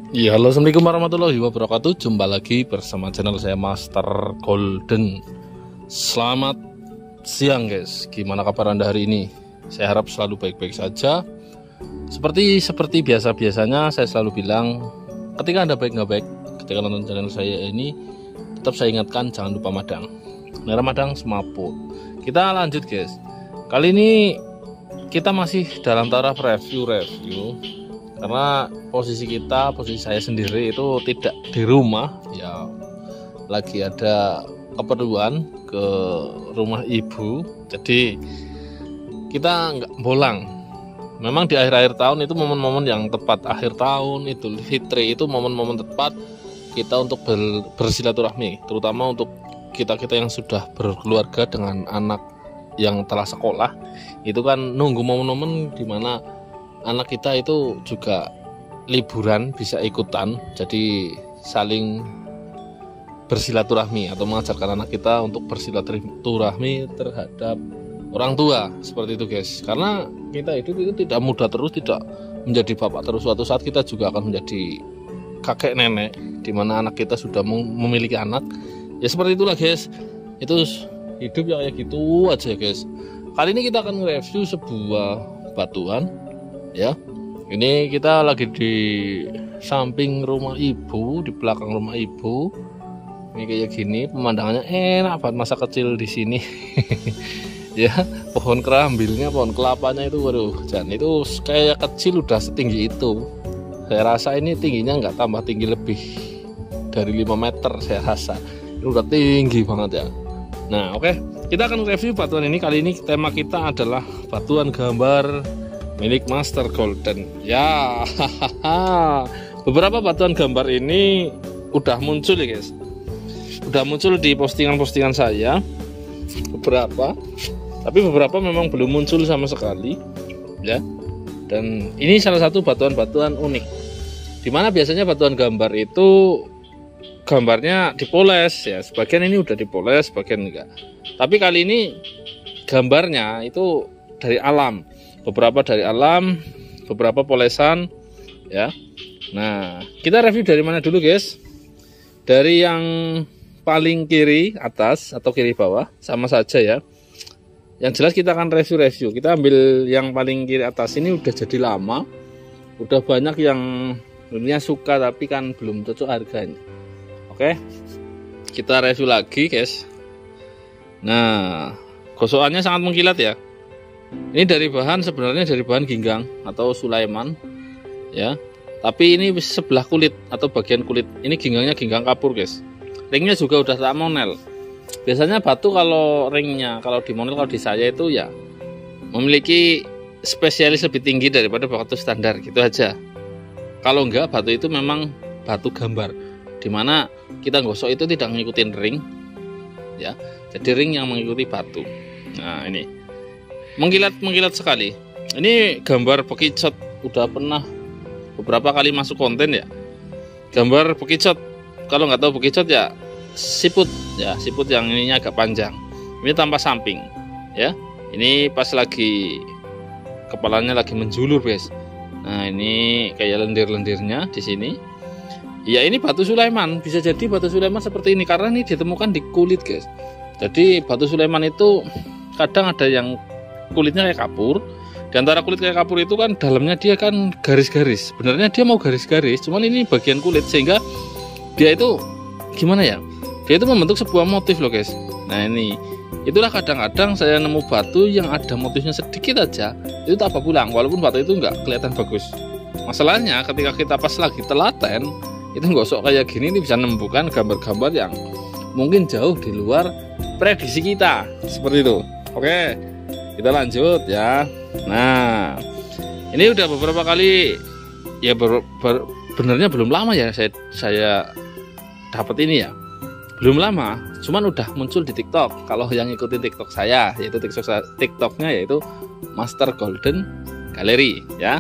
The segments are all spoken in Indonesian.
Ya, halo, assalamualaikum warahmatullahi wabarakatuh. Jumpa lagi bersama channel saya Master Golden. Selamat siang guys, gimana kabar Anda hari ini? Saya harap selalu baik-baik saja. Seperti biasa-biasanya saya selalu bilang, ketika Anda baik nggak baik, ketika nonton channel saya ini, tetap saya ingatkan jangan lupa madang. Merah madang semaput. Kita lanjut guys. Kali ini kita masih dalam taraf review, karena posisi saya sendiri itu tidak di rumah ya, lagi ada keperluan ke rumah ibu, jadi kita nggak bolang. Memang di akhir-akhir tahun itu momen-momen yang tepat, akhir tahun, Idul Fitri itu momen-momen tepat kita untuk bersilaturahmi, terutama untuk kita-kita yang sudah berkeluarga dengan anak yang telah sekolah. Itu kan nunggu momen-momen dimana anak kita itu juga liburan bisa ikutan, jadi saling bersilaturahmi atau mengajarkan anak kita untuk bersilaturahmi terhadap orang tua, seperti itu guys. Karena kita hidup itu tidak muda terus, tidak menjadi bapak terus, suatu saat kita juga akan menjadi kakek nenek, dimana anak kita sudah memiliki anak ya, seperti itulah guys. Itu hidup yang kayak gitu aja guys. Kali ini kita akan review sebuah batuan ya. Ini kita lagi di samping rumah ibu, di belakang rumah ibu. Ini kayak gini, pemandangannya enak banget masa kecil di sini. Ya, pohon kerambilnya, pohon kelapanya itu, waduh, dan itu kayak kecil udah setinggi itu. Saya rasa ini tingginya nggak tambah tinggi, lebih dari 5 meter saya rasa. Ini udah tinggi banget ya. Nah, oke, kita akan review batuan ini. Kali ini tema kita adalah batuan gambar milik Master Golden ya. Beberapa batuan gambar ini udah muncul ya guys, udah muncul di postingan-postingan saya beberapa, tapi beberapa memang belum muncul sama sekali ya. Dan ini salah satu batuan-batuan unik, dimana biasanya batuan gambar itu gambarnya dipoles ya, sebagian ini udah dipoles, sebagian enggak. Tapi kali ini gambarnya itu dari alam, beberapa dari alam, beberapa polesan ya. Nah, kita review dari mana dulu guys? Dari yang paling kiri atas atau kiri bawah, sama saja ya. Yang jelas kita akan review. Kita ambil yang paling kiri atas, ini udah jadi lama, udah banyak yang dunia suka tapi kan belum cocok harganya. Oke, kita review lagi guys. Nah, gosokannya sangat mengkilat ya. Ini sebenarnya dari bahan ginggang atau Sulaiman ya. Tapi ini sebelah kulit atau bagian kulit. Ini ginggangnya ginggang kapur guys. Ringnya juga udah tak monel. Biasanya batu kalau ringnya, kalau di monel, kalau di saya itu ya memiliki spesialis lebih tinggi daripada batu standar gitu aja. Kalau enggak, batu itu memang batu gambar, dimana kita gosok itu tidak ngikutin ring ya. Jadi ring yang mengikuti batu. Nah, ini mengkilat sekali. Ini gambar bekicot, udah pernah beberapa kali masuk konten ya. Gambar bekicot, kalau nggak tahu bekicot ya siput ya, siput yang ininya agak panjang. Ini tanpa samping ya. Ini pas lagi kepalanya lagi menjulur guys. Nah, ini kayak lendir-lendirnya di sini. Ya, ini batu Sulaiman, bisa jadi batu Sulaiman seperti ini karena ini ditemukan di kulit guys. Jadi batu Sulaiman itu kadang ada yang kulitnya kayak kapur. Di antara kulit kayak kapur itu kan dalamnya dia kan garis-garis. Sebenarnya dia mau garis-garis, cuman ini bagian kulit sehingga dia itu gimana ya? Dia itu membentuk sebuah motif loh guys. Nah, ini itulah kadang-kadang saya nemu batu yang ada motifnya sedikit aja, itu tak apa pulang walaupun batu itu nggak kelihatan bagus. Masalahnya ketika kita pas lagi telaten itu gosok kayak gini, ini bisa menemukan gambar-gambar yang mungkin jauh di luar prediksi kita, seperti itu. Oke, kita lanjut ya. Nah, ini udah beberapa kali ya, benernya belum lama ya saya dapat ini ya, belum lama, cuman udah muncul di TikTok. Kalau yang ikutin TikTok saya, yaitu TikToknya yaitu Master Golden Gallery ya,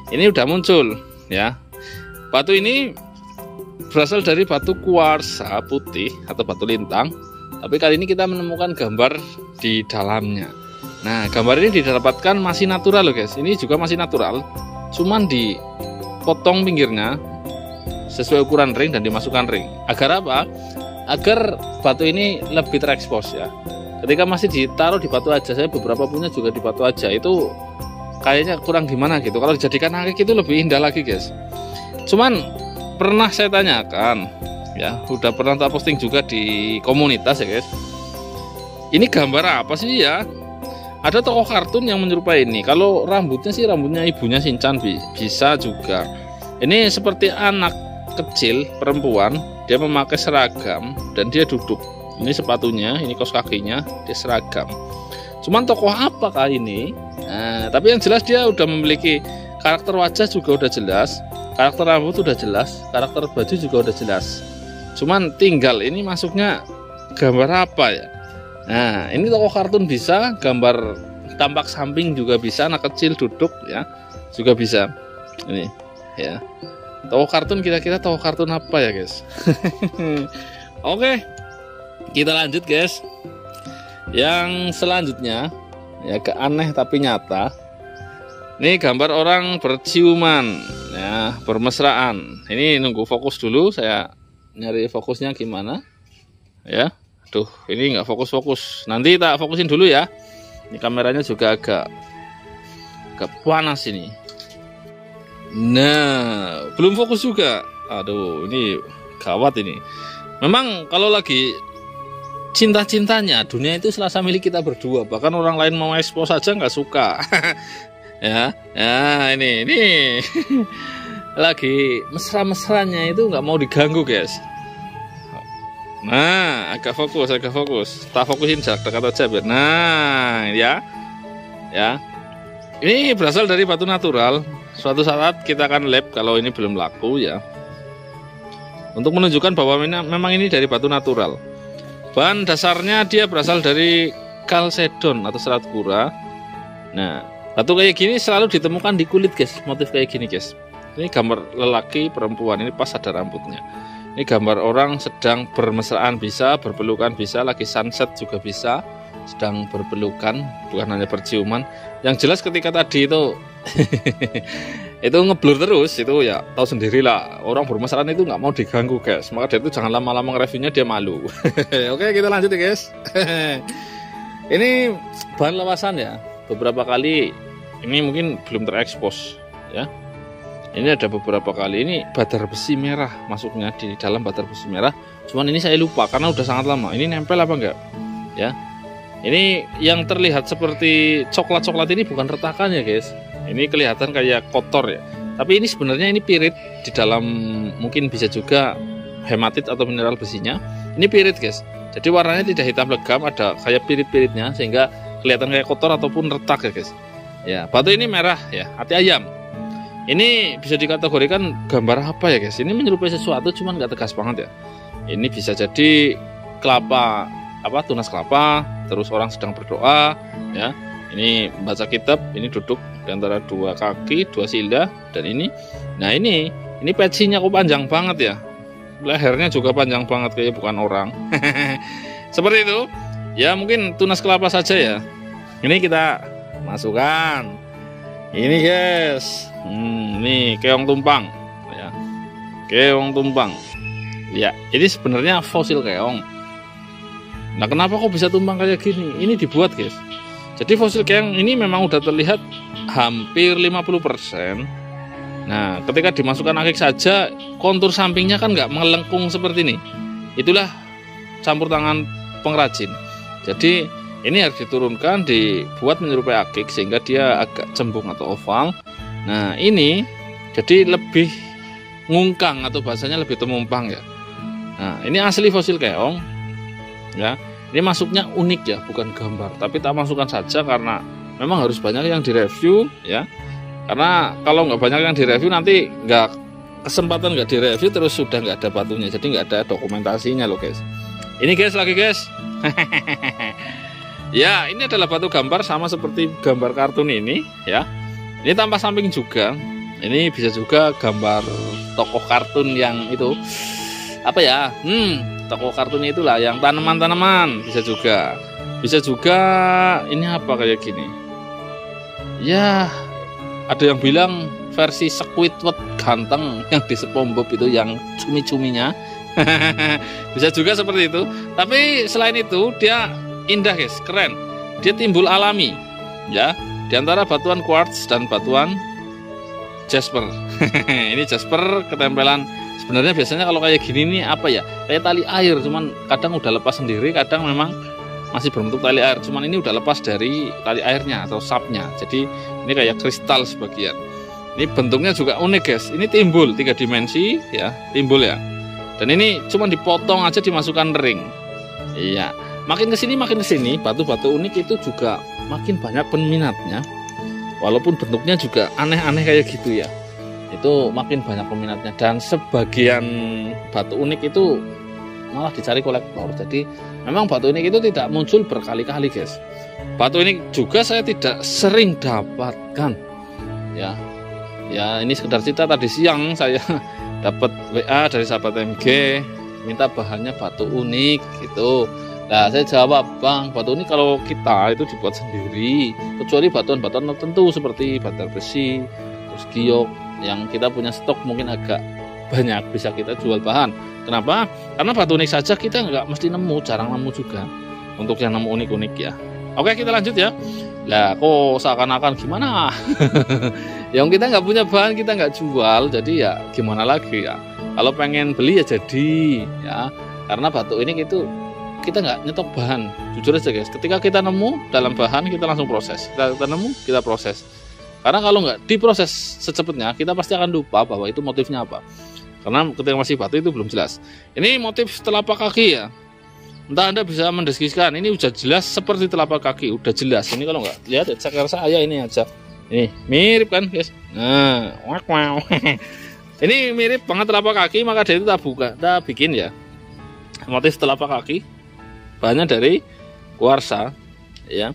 ini udah muncul ya. Batu ini berasal dari batu kuarsa putih atau batu lintang, tapi kali ini kita menemukan gambar di dalamnya. Nah, gambar ini didapatkan masih natural loh guys. Ini juga masih natural, cuman dipotong pinggirnya sesuai ukuran ring dan dimasukkan ring. Agar apa? Agar batu ini lebih terekspos ya. Ketika masih ditaruh di batu aja, saya beberapa punya juga di batu aja, itu kayaknya kurang gimana gitu. Kalau dijadikan akik itu lebih indah lagi guys. Cuman pernah saya tanyakan ya, udah pernah tak posting juga di komunitas ya guys. Ini gambar apa sih ya? Ada tokoh kartun yang menyerupai ini. Kalau rambutnya sih rambutnya ibunya Shinchan bisa juga. Ini seperti anak kecil perempuan, dia memakai seragam dan dia duduk. Ini sepatunya, ini kaos kakinya, dia seragam. Cuman tokoh apakah ini? Nah, tapi yang jelas dia udah memiliki karakter wajah juga udah jelas, karakter rambut udah jelas, karakter baju juga udah jelas. Cuman tinggal ini masuknya gambar apa ya? Nah, ini tokoh kartun bisa, gambar tampak samping juga bisa, anak kecil duduk ya, juga bisa. Ini ya. Tokoh kartun, kira-kira tokoh kartun apa ya guys? Oke, kita lanjut guys. Yang selanjutnya ya, agak aneh tapi nyata. Ini gambar orang berciuman ya, bermesraan. Ini nunggu fokus dulu, saya nyari fokusnya gimana ya. Duh, ini nggak fokus. Nanti tak fokusin dulu ya. Ini kameranya juga agak panas ini. Nah, belum fokus juga. Aduh, ini gawat ini. Memang kalau lagi cinta-cintanya, dunia itu selasa milik kita berdua. Bahkan orang lain mau ekspos saja nggak suka. Ya, ini lagi mesra-mesranya itu nggak mau diganggu guys. Nah, agak fokus. Tak fokusin jarak dekat aja biar. Nah, ya. Ini berasal dari batu natural. Suatu saat kita akan lab kalau ini belum laku ya. Untuk menunjukkan bahwa memang ini dari batu natural. Bahan dasarnya dia berasal dari kalsedon atau serat gura. Nah, batu kayak gini selalu ditemukan di kulit guys. Motif kayak gini guys. Ini gambar lelaki perempuan, ini pas ada rambutnya. Ini gambar orang sedang bermesraan bisa, berpelukan bisa, lagi sunset juga bisa, sedang berpelukan, bukan hanya berciuman. Yang jelas ketika tadi itu itu ngeblur terus, itu ya tahu sendirilah, orang bermesraan itu nggak mau diganggu guys. Maka dia itu jangan lama-lama nge-reviewnya, dia malu. Oke, kita lanjut ya guys. Ini bahan lewasan ya, beberapa kali ini mungkin belum terekspos ya. Ini ada beberapa kali, ini batar besi merah masuknya di dalam batar besi merah. Cuman ini saya lupa karena udah sangat lama. Ini nempel apa enggak? Ya. Ini yang terlihat seperti coklat-coklat ini bukan retakan ya guys. Ini kelihatan kayak kotor ya. Tapi ini sebenarnya ini pirit di dalam, mungkin bisa juga hematit atau mineral besinya. Ini pirit guys. Jadi warnanya tidak hitam legam, ada kayak pirit-piritnya sehingga kelihatan kayak kotor ataupun retak ya guys. Ya, batu ini merah ya, hati ayam. Ini bisa dikategorikan gambar apa ya guys? Ini menyerupai sesuatu cuman nggak tegas banget ya. Ini bisa jadi kelapa, tunas kelapa, terus orang sedang berdoa ya. Ini baca kitab, ini duduk di antara dua kaki, dua sila, dan ini. Nah, ini pecinya kok panjang banget ya. Lehernya juga panjang banget, kayak bukan orang. Seperti itu. Ya, mungkin tunas kelapa saja ya. Ini kita masukkan. Ini guys. Ini keong tumpang ya. Keong tumpang. Ya, ini sebenarnya fosil keong. Nah, kenapa kok bisa tumpang kayak gini? Ini dibuat guys. Jadi fosil keong ini memang udah terlihat hampir 50%. Nah, ketika dimasukkan akik saja, kontur sampingnya kan nggak melengkung seperti ini. Itulah campur tangan pengrajin. Jadi ini harus diturunkan, dibuat menyerupai akik sehingga dia agak cembung atau oval. Nah, ini jadi lebih ngungkang atau bahasanya lebih temumpang ya. Nah, ini asli fosil keong ya. Ini masuknya unik ya, bukan gambar, tapi tak masukkan saja karena memang harus banyak yang direview ya. Karena kalau nggak banyak yang direview nanti kesempatan nggak direview terus sudah nggak ada batunya, jadi nggak ada dokumentasinya loh guys. Ini guys lagi guys. Ya, ini adalah batu gambar sama seperti gambar kartun ini ya. Ini tanpa samping juga. Ini bisa juga gambar tokoh kartun yang itu apa ya? Tokoh kartunnya itulah yang tanaman-tanaman bisa juga. Bisa juga ini apa kayak gini. Ya, ada yang bilang versi Squidward ganteng, yang di SpongeBob itu yang cumi-cuminya. Bisa juga seperti itu. Tapi selain itu dia indah guys, keren. Dia timbul alami ya, di antara batuan quartz dan batuan jasper. Ini jasper ketempelan. Sebenarnya biasanya kalau kayak gini nih apa ya, kayak tali air, cuman kadang udah lepas sendiri, kadang memang masih berbentuk tali air, cuman ini udah lepas dari tali airnya atau sapnya. Jadi ini kayak kristal sebagian. Ini bentuknya juga unik guys. Ini timbul 3 dimensi ya, timbul ya. Dan ini cuma dipotong aja dimasukkan ring. Iya. Makin kesini batu-batu unik itu juga makin banyak peminatnya. Walaupun bentuknya juga aneh-aneh kayak gitu ya, itu makin banyak peminatnya. Dan sebagian batu unik itu malah dicari kolektor. Jadi memang batu unik itu tidak muncul berkali-kali guys. Batu unik juga saya tidak sering dapatkan ya. Ya ini sekedar cerita, tadi siang saya dapat WA dari sahabat MG minta bahannya batu unik gitu. Nah saya jawab, bang, batu unik kalau kita itu dibuat sendiri, kecuali batuan-batuan tertentu seperti batu besi, terus giok yang kita punya stok mungkin agak banyak, bisa kita jual bahan. Kenapa? Karena batu unik saja kita nggak mesti nemu, jarang nemu juga untuk yang nemu unik-unik ya. Oke, kita lanjut ya. Lah kok seakan-akan gimana? Yang kita nggak punya bahan, kita nggak jual, jadi ya gimana lagi ya. Kalau pengen beli ya jadi ya, karena batu unik itu kita nggak nyetok bahan. Jujur aja guys, ketika kita nemu dalam bahan kita langsung proses. Kita nemu, kita proses. Karena kalau nggak diproses secepatnya, kita pasti akan lupa bahwa itu motifnya apa. Karena ketika masih batu itu belum jelas. Ini motif telapak kaki ya. Entah Anda bisa mendeskripsikan, ini udah jelas seperti telapak kaki, udah jelas. Ini kalau nggak lihat ya cakar saya ini aja. Ini mirip kan guys. Nah, wow. Ini mirip banget telapak kaki, maka dari itu kita bikin ya motif telapak kaki. Bahannya dari kuarsa ya.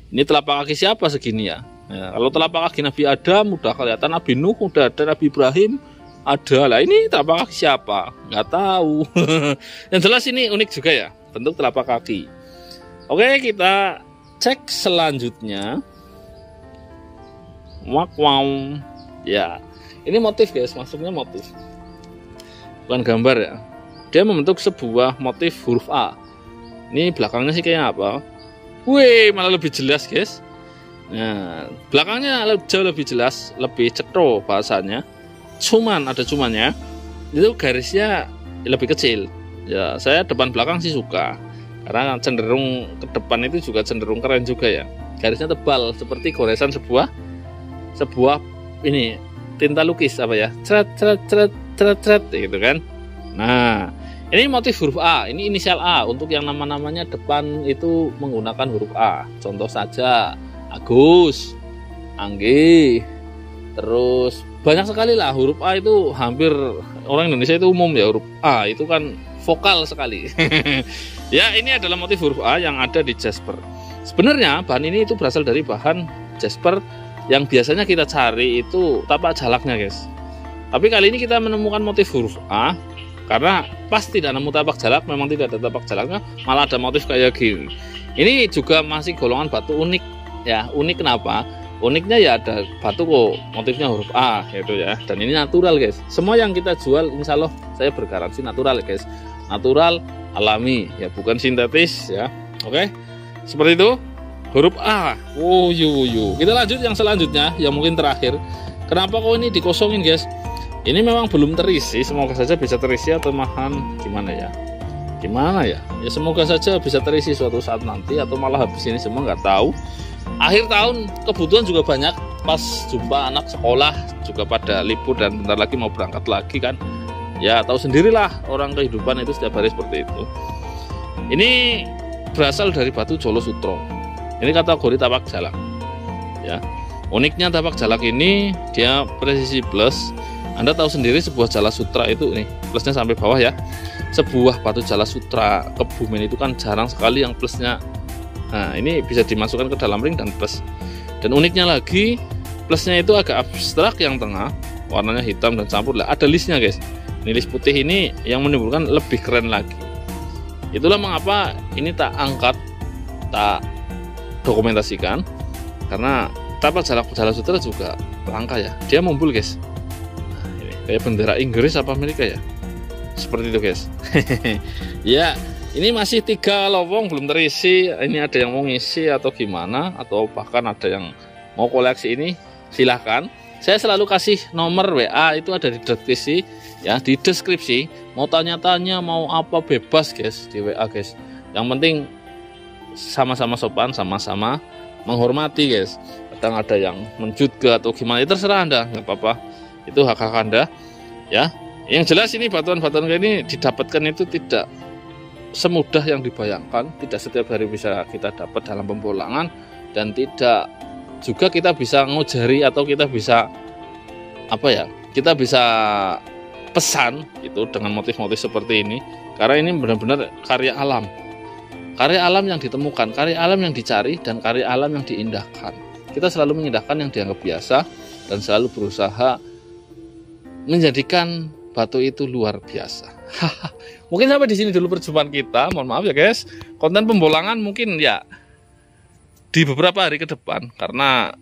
Ini telapak kaki siapa segini ya? Ya, kalau telapak kaki Nabi Adam udah kelihatan, Nabi Nuh udah ada, Nabi Ibrahim ada lah. Ini telapak kaki siapa? Nggak tahu. Yang jelas ini unik juga ya, bentuk telapak kaki. Oke, kita cek selanjutnya. Wow. Ya, ini motif guys, maksudnya motif, bukan gambar ya. Dia membentuk sebuah motif huruf A. Ini belakangnya sih kayak apa? Wih, malah lebih jelas guys. Nah, belakangnya jauh lebih jelas, lebih cetro bahasanya. Cuman ada cumannya, itu garisnya lebih kecil. Ya, saya depan belakang sih suka, karena cenderung ke depan itu juga cenderung keren juga ya. Garisnya tebal seperti goresan sebuah ini tinta lukis apa ya, cret gitu kan. Nah, ini motif huruf A, ini inisial A. Untuk yang nama-namanya depan itu menggunakan huruf A. Contoh saja Agus, Anggi, terus banyak sekali lah huruf A itu, hampir orang Indonesia itu umum ya huruf A itu kan vokal sekali. Ya, ini adalah motif huruf A yang ada di jasper. Sebenarnya bahan ini itu berasal dari bahan jasper yang biasanya kita cari itu tapak jalaknya guys. Tapi kali ini kita menemukan motif huruf A karena pas tidak nemu tapak jalak, memang tidak ada tapak jalaknya, malah ada motif kayak gini. Ini juga masih golongan batu unik ya. Unik kenapa? Uniknya ya ada batu kok motifnya huruf A gitu ya. Dan ini natural guys. Semua yang kita jual insya Allah saya bergaransi natural guys. Natural, alami ya, bukan sintetis ya. Oke, seperti itu huruf A. Kita lanjut yang selanjutnya, yang mungkin terakhir. Kenapa kok ini dikosongin guys? Ini memang belum terisi, semoga saja bisa terisi atau mahan gimana ya? Ya semoga saja bisa terisi suatu saat nanti, atau malah habis ini semua nggak tahu. Akhir tahun kebutuhan juga banyak, pas jumpa anak sekolah juga pada libur dan bentar lagi mau berangkat lagi kan. Ya tahu sendirilah orang kehidupan itu setiap hari seperti itu. Ini berasal dari batu Jolo Sutro. Ini kategori tapak jalak. Ya, uniknya tapak jalak ini dia presisi plus. Anda tahu sendiri sebuah jala sutra itu nih plusnya sampai bawah ya. Sebuah batu jala sutra Kebumen itu kan jarang sekali yang plusnya. Nah, ini bisa dimasukkan ke dalam ring dan plus. Dan uniknya lagi, plusnya itu agak abstrak yang tengah, warnanya hitam dan campur lah. Ada listnya guys. Ini list putih ini yang menimbulkan lebih keren lagi. Itulah mengapa ini tak angkat, tak dokumentasikan, karena tapak jala sutra juga langka ya. Dia mumpul guys. Nah, ini kayak bendera Inggris apa Amerika ya, seperti itu guys. Ya, ini masih 3 lowong belum terisi. Ini ada yang mau ngisi atau gimana, atau bahkan ada yang mau koleksi ini, silahkan. Saya selalu kasih nomor WA, itu ada di deskripsi ya, di deskripsi. Mau tanya-tanya, mau apa, bebas guys di WA guys. Yang penting sama-sama sopan, sama-sama menghormati guys. Kadang ada yang menjudge atau gimana, ya terserah Anda, nggak apa-apa, itu hak-hak Anda ya. Yang jelas ini batuan-batuan kayak ini didapatkan itu tidak semudah yang dibayangkan, tidak setiap hari bisa kita dapat dalam pembolangan, dan tidak juga kita bisa ngujari atau kita bisa apa ya, kita bisa pesan itu dengan motif-motif seperti ini, karena ini benar-benar karya alam yang ditemukan, karya alam yang dicari, dan karya alam yang diindahkan. Kita selalu mengindahkan yang dianggap biasa dan selalu berusaha menjadikan batu itu luar biasa. Mungkin sampai di sini dulu perjumpaan kita. Mohon maaf ya guys, konten pembolangan mungkin ya di beberapa hari ke depan, karena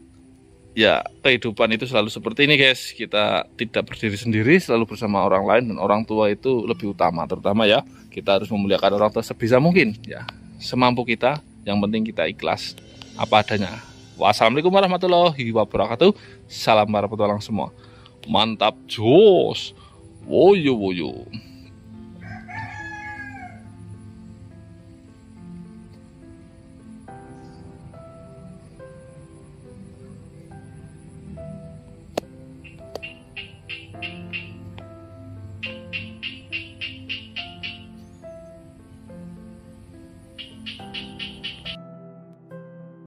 ya kehidupan itu selalu seperti ini guys. Kita tidak berdiri sendiri, selalu bersama orang lain, dan orang tua itu lebih utama. Terutama ya, kita harus memuliakan orang tua sebisa mungkin ya, semampu kita. Yang penting kita ikhlas apa adanya. Wassalamualaikum warahmatullahi wabarakatuh. Salam para petualang semua. Mantap jos. Woyo woyo.